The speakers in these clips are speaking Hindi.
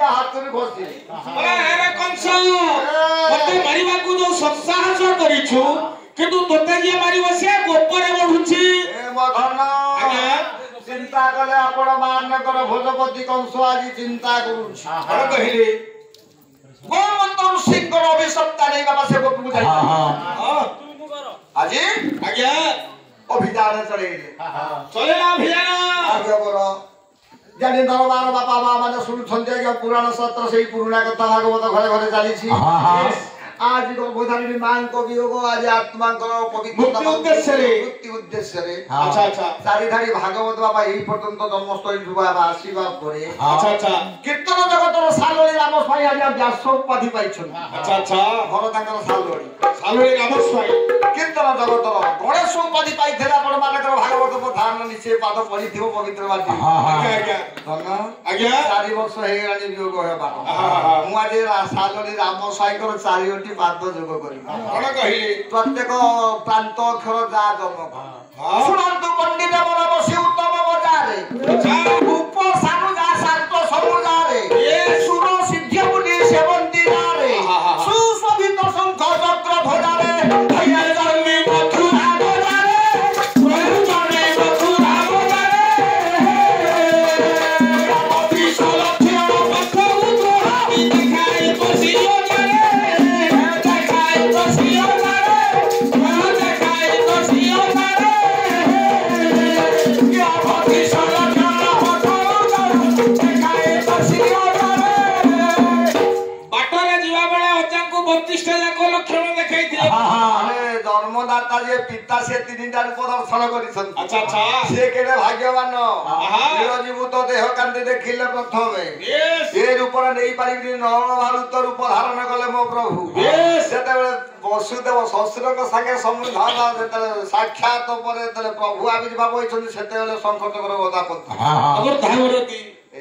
हाथ खोसी अरे कंस मते मारिबा को जो सत्साहस करिछु किंतु तोते जे मारिबो से गोपरे बढ़ुछि ए मधन आज्ञा चिंता कले आपण मानकर भोजपति कंस आज चिंता करूछि अरे कहिले गोमंतन सिंह अभिशप्ता नहीं बाबा से गोपू जाई हां आज आज्ञा अभियान चले चलेला अभियान आज्ञा करो जानी दरबार बापा मां माने सुनुछन्ते कि पुराण सत्र सेही पुराना कथा भागवत घरे घरे चली छी आज को बोधानी मां को वियोग आज आत्मा को पवित्रता मुक्ति उद्देश्य रे अच्छा अच्छा सारी धारी भागवत बाबा एही पर्यंत जन्मस्थली जुवा आशीर्वा करे अच्छा अच्छा कीर्तन जगतर सालोली राम स्वामी आज व्यास उपाधि पाइछन अच्छा अच्छा घर तांकर सालोली राम स्वामी कीर्तन जगतर गणेश उपाधि पाइथेला आपण मानकर भागवत कथा निश्चय पाद पढिथिबो पवित्र बाटी आज्ञा धन आज्ञा 4 वर्ष हे रानी वियोग हेबा मु आज सालोली राम स्वामी कर 4 पाद जोग करी कोन कहिले प्रत्येक प्रांत अक्षर जा जमक सुनंतु पंडित मन बसी उत्तम बजारे जा रूप सानु जा शांत सबु जारे ए सुर सिद्ध मुनि सेवंती जारे सुशोभित शंख चक्र ध्वजारे भैया जन्मी मथुरा बजारे प्रभुजने मथुरा बजारे अति सलक्ष्य पथ उद्रोहामि दिखाई बसियो जन्मदाता जे पिता से 3टा रूप दर्शन करिसन अच्छा अच्छा से केडे भाग्यवान निरजीवत देह कांति देखिले प्रथमे ए रूप नै पारिबि नर भालुत रूप धारण कले मो प्रभु सेते वसुदेव ससुरक संगे संधान जेते साक्षात परे तेले प्रभु आविर्भाव होइछन सेते बेले संकट कर गदा पथ अगर धावरती ए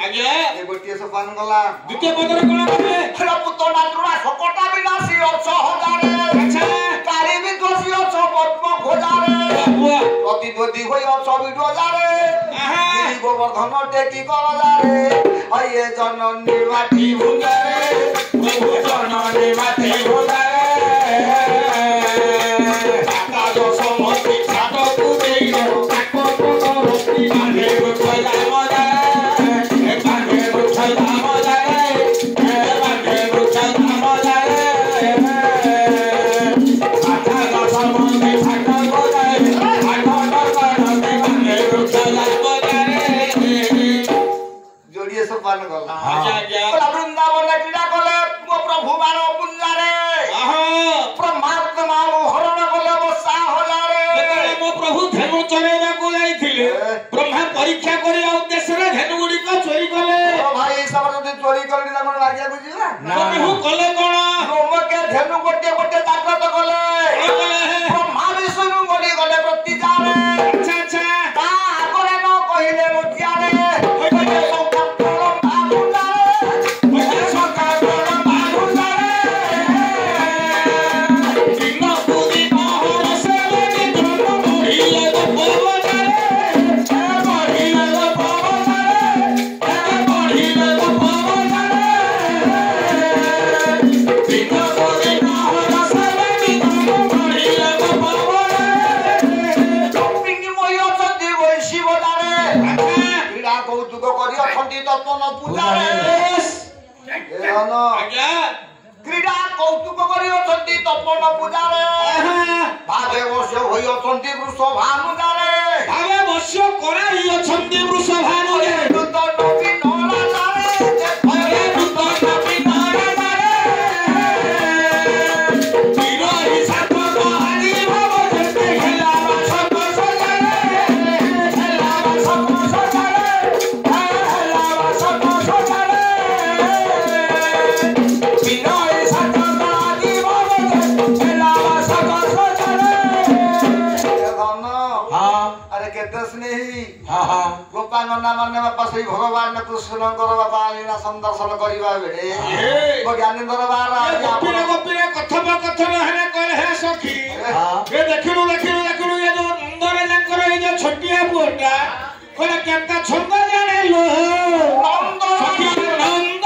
आज्ञा ए गोटिए सोपान गला द्वितीय पदर कोन करे खरा पुत्र नात्रुणा सकटा विनाशी 8000 अच्छा काली भी दोषी 100 पद्म खोजारे प्रतिद्वंदी होई 100 विडोजारे गिरी गोवर्धन टेकी करजारे अये जननी माटी भुजारे प्रभु जननी माटी भुजारे आता जो समति छाटो तू देई रो ताको तो रोटी माने खोजा वृंदावन क्रीड़ा कले प्रभु मान पुंजारे परमात्मा हरण कले बसा हजारे मो प्रभु धेनु चरेबा को जाइथिले ब्रह्मा परीक्षा करिया उद्देश्य रे धेनु गुडी को चोरी कले भाई सब जदी चोरी करली ना मन लागिया बुझिला प्रभु कले कोन रोम के धेनु गोटे गोटे जागृत कले ब्रह्मा विष्णु गोडी गले प्रति जारे अच्छा अच्छा ता आगरे न कहिले मुतियारे क्रीड़ा कौतुक करी अछंती तपन पूजारे भावे वर्ष होई अछंती वृषभानुजारे भावे वर्ष कराई अछंती वृषभानुरे दुत नबी नराजारे भले दुत नबी नराजारे विरोही साथ कहानी भाव जते खेला बासक सजारे खेला बासक सजारे खेला बासक सजारे गोपांगना माने बापा से भगवान कृष्ण कर बापा लीला संदर्शन करिबा बेडे ज्ञानेन्द्र बार गोपीरे कथन हेने कहले हे सखी ए देखिनु ये जो नंदरे जंकर ये जो छोटिया बुटा कहले केता छंद जाने लो नंद सखी नंद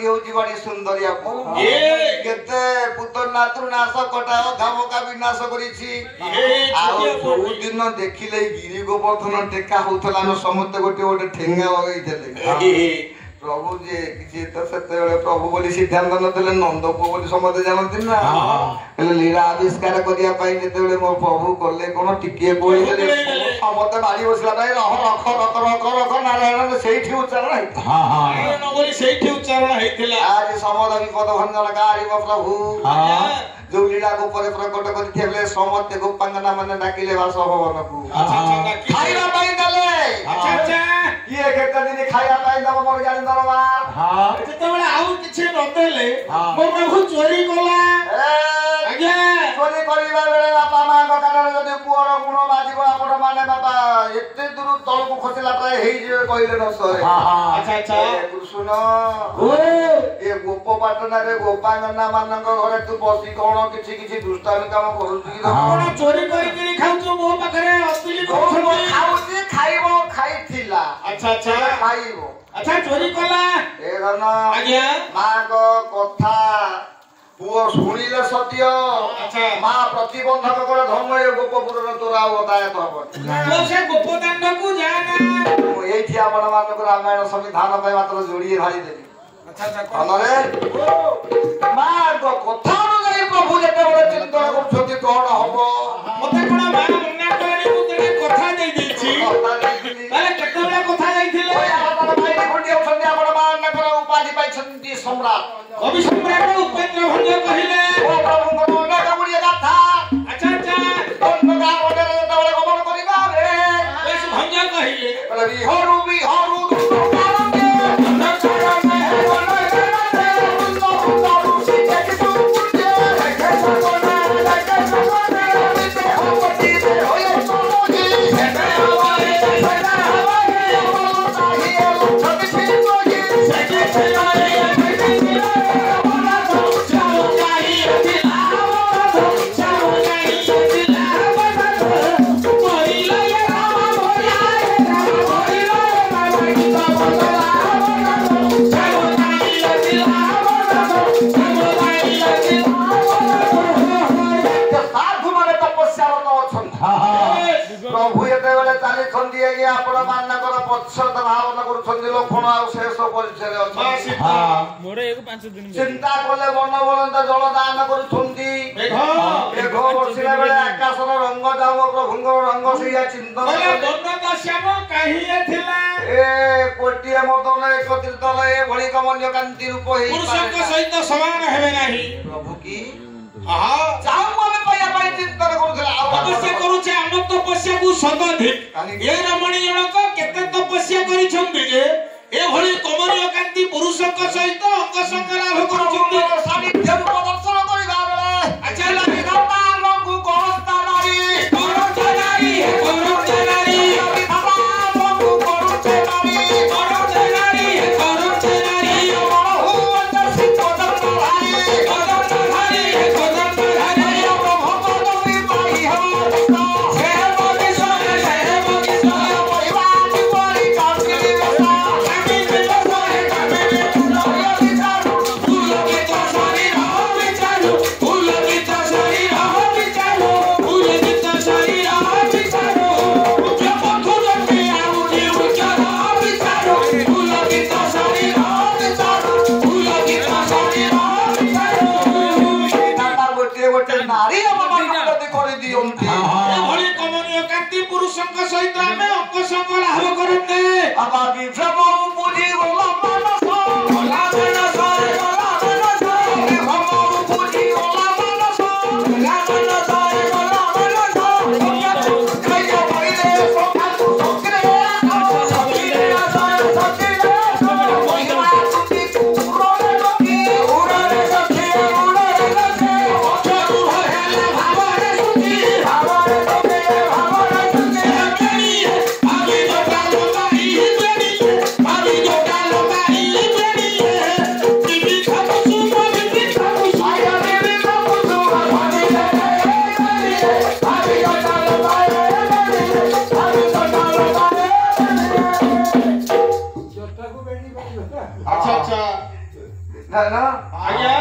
पुओटी होची बड़ी सुंदरिया पु केते पुत्र नातु नाश कटाओ धामका विनाश करिछि आ बहुत दिन देखिले गिरी गोवर्धन टेका होतला न समस्त गोटे गोटे ठेंगा लगैथले प्रभु जे किछि त सते प्रभु बोली सिद्धांत नदेले नंद पु बोली समते जानथि ना हेले लीला आविष्कार करिया पाई जेतेबेले मो प्रभु करले कोन टिके बोली देले समते बाड़ी बसला पाई रख रख रख रख रख नारायण सेठी उच्चारण है हां हां न बोली सेठी उच्चारण हेतिला आज समद विपद भंजन कारी मो प्रभु जो लीला को परे प्रकट करथिले समते गोपांगना माने डाकिले वास भवन को खाइबा पाई दले अच्छा अच्छा ये केते दिन खाइबा पाई दब मोर जानि दरबार हां जेतेबेले आउ किछि नदेले मो प्रभु चोरी कोला आज्ञा चोरी करिबा बेले बापा मां को कारण जदि पुअर गुण बाजिबो आपण माने बाबा एते दूर तळ को खसिला प्राय हेइ जे कहिले न सरे हां हां अच्छा अच्छा कृष्ण ओ ए गोप पाटना रे गोपांगना मानक घरे तू बसी कोन किछि किछि दुष्टामी काम करूछु कि कोन चोरी करि करि खाउछु मो पाखरे असली कोन खाउछि खाइबो खाइथिला अच्छा अच्छा खाइबो अच्छा चोरी कला ए रन आज्ञा मां को कथा पुओ सुनिले सत्य अच्छा मां प्रतिबंधक करे धर्म ए गोपपुर न तोरा बतायत हबो तो से गोपदांड को जाना एठी आपण मानक रामायण संविधान पे मात्र जोड़िए भाई देली अच्छा अच्छा अनरे मां को कथा नै प्रभु जेते बडे चिंतन करछथि कोन हबो मते कोन मां मन्ना करनी मु तेरे कथा दे दैछि ताले केतबेला कथा जाइथिले आपण भाई खंडी औषधि आपण मां कर उपाधि पाइछन्ति सम्राट कवि सम्राट उपेंद्र भंज कहिले ओ प्रभु को मन्ना कबुड़ी गाथा अच्छा अच्छा कोन बगा ओडे तबले गमन करिबा रे एस भंज कहिले रवि हरु प्रभु एते बेले चाली छंदी आगे आपण मानकर पछत भावना करू लक्षण आ शेष परिचय अछि मोरे 5 दिन चिंता करले मन बलंत जल दान करू छंदी मेघ वर्षिला बेले आकाशर रंग जाव प्रभुंगर रंग सिया चिंतन दंडक श्याम काहिए थिला ए कोटिया मदन एक तीर्थल ए भଳି कमल्य कांति रूप हे पुरुषक सहित समान हेबे नाही प्रभु की जाऊ हम पाया पाई चिंतन करूथला तपस्या करूछे हम तपस्या को सदधिक ए रमणी जनक केते तपस्या करि छंदी जे ए भଳି कमल्य कांति पुरुषक सहित अंग संग लाभ करूछंदी सानिध्य प्रदर्शन करिबा बेले अच्छा लागि गप्पा लोगु करता नारी करता नारी करता नारी बाबा लोगु करता नारी करता नारी करता नारी हो अंदर से करता नारी करता नारी नारी कर दियंती ए भଳି कमनीय कांति पुरुषଙ୍କ सहित ଆମେ ଅଙ୍କ ସଂଗ ଲାଭ କରନ୍ତେ ଆବା ବିଭ୍ରମ ପୁଜି ଗୋଲା ମାନସ ଗୋଲା ମାନସ ଗୋଲା ମାନସ ବିଭ୍ରମ ପୁଜି ଗୋଲା ମାନସ ଗୋଲା ମାନସ ଗୋଲା ମାନସ ଖାଇया ପଇଲେ ସଖାକୁ ସକରେ ସକିରେ ସକିରେ ମହିମା ସୁତି ପୁରରେ ସଖୀ ଉରରେ ସଖୀ ଉରରେ ସଖୀ ଅକ୍ଷରୁ ହେଲା ଭାବରେ ସୁତି ଭାବରେ ସଖୀ ଭାବରେ ସୁତି ଆବି ଯୋଟା ଲୋକା ନା ଆଜ୍ଞା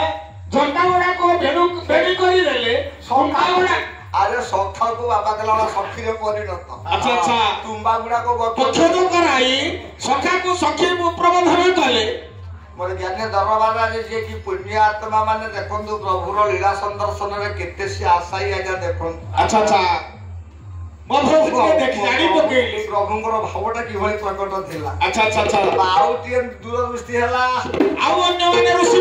ଝଣ୍ଟା ଗୁଡା को ବେଣି କରିଦେଲେ ଶଙ୍ଖା ଗୁଡା ଆରେ ଶଙ୍ଖକୁ ବାବା କଲା ସଖୀରେ ପରିଣତ ଆଚ୍ଛା ଆଚ୍ଛା ତୁମ୍ବା ଗୁଡାକ ପ୍ରଚ୍ଛେଦ କରାଇ ଶଙ୍ଖାକୁ ସଖୀ ପ୍ରବନ୍ଧନ କଲେ ମୋର ଜ୍ଞାନ ଦରବାରରେ ଆଜି ଯିଏ କି ପୁଣ୍ୟ ଆତ୍ମା ମାନେ ଦେଖନ୍ତୁ ପ୍ରଭୁର ଲୀଳା ସନ୍ଦର୍ଶନରେ କେତେ ସେ ଆଶାୟୀ ଆଜ୍ଞା ଦେଖନ୍ତୁ ଆଚ୍ଛା ଆଚ୍ଛା ଜାଣି ପକେଇଲେ ପ୍ରଭୁଙ୍କର ଭାବଟା କିଭଳି ପ୍ରକଟ ଥିଲା ଆଚ୍ଛା ଆଚ୍ଛା ଆଚ୍ଛା ଆଉ ଟିକେ ଦୂରଦୃଷ୍ଟି ହେଲା ଆଉ ଅନ୍ୟମାନେ ଋଷି